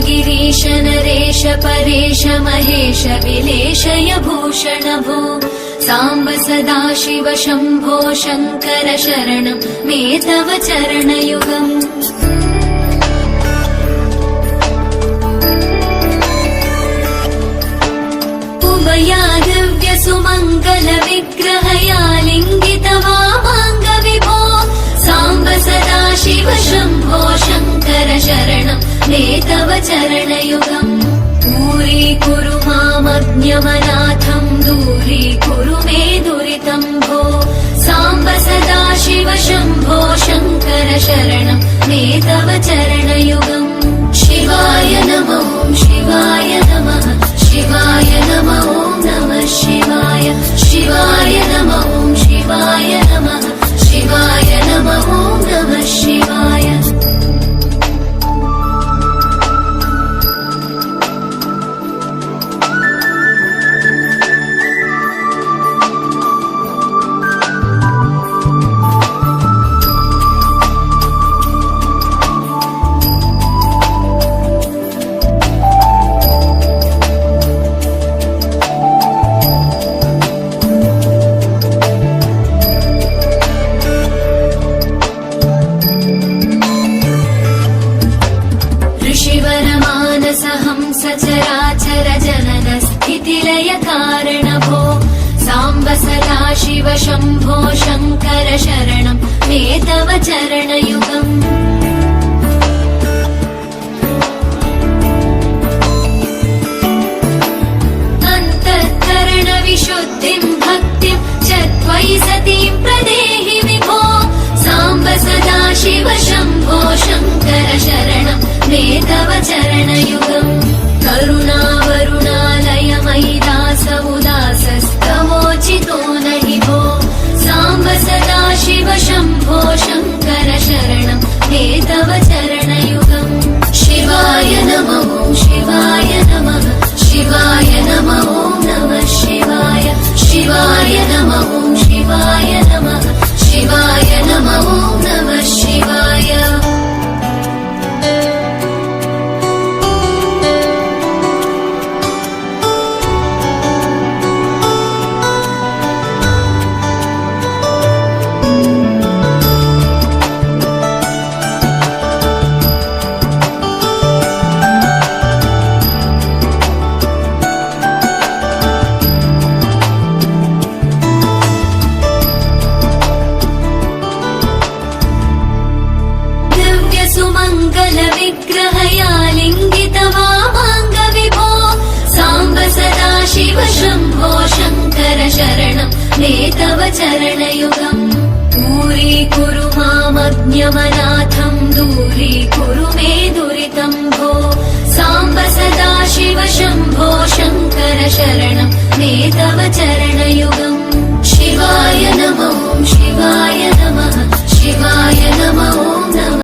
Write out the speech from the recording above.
गिरीश नरेश परेश महेश विलेशय भूषण भो साम्ब सदाशिव शम्भो शङ्कर शरणं मे तव चरणयुगम् उमया दिव्य सुमङ्गल विग्रहया लिङ्गित वामाङ्ग विभो साम्ब सदाशिव शम्भो शङ्कर शरणं मे तव चरणयुगम् दूरीकुरु मामज्ञमनाथं दूरीकुरु मे दुरितं भो साम्ब सदाशिव शम्भो शङ्कर शरणं मे तव चरणयुगम् शिवाय नमः शिवाय नमः शिवाय नमः नमः शिवाय शिवाय नमः शिवाय नमः शिवाय नमः नमः शिवाय सचराचर जनन स्थितिलय कारण भो साम्ब सदाशिव शम्भो शङ्कर शरणं मे तव चरणयुगम् अन्तःकरण विशुद्धिं भक्तिं च त्वयि सतीं प्रदेहि विभो साम्ब सदाशिव शम्भो शङ्कर शरणं मे तव चरणयुगम् करुणावरुणालय मयि दास उदासस्तवोचितो नहि भो साम्ब सदाशिव शम्भो शङ्कर शरणं मे तव चरणयुगम् शिवाय नमः शिवाय नमः शिवाय नमः नमः शिवाय शिवाय नमः शिवाय नमः शिवाय नमः नमः शिवाय सुमङ्गल विग्रहया लिङ्गित वामाङ्ग विभो साम्ब सदाशिव शम्भो शङ्कर शरणं मे तव चरणयुगम् दूरीकुरु मामज्ञमनाथं दूरीकुरु मे दुरितं भो साम्ब सदाशिव शम्भो शङ्कर शरणं मे तव चरणयुगम् शिवाय नमः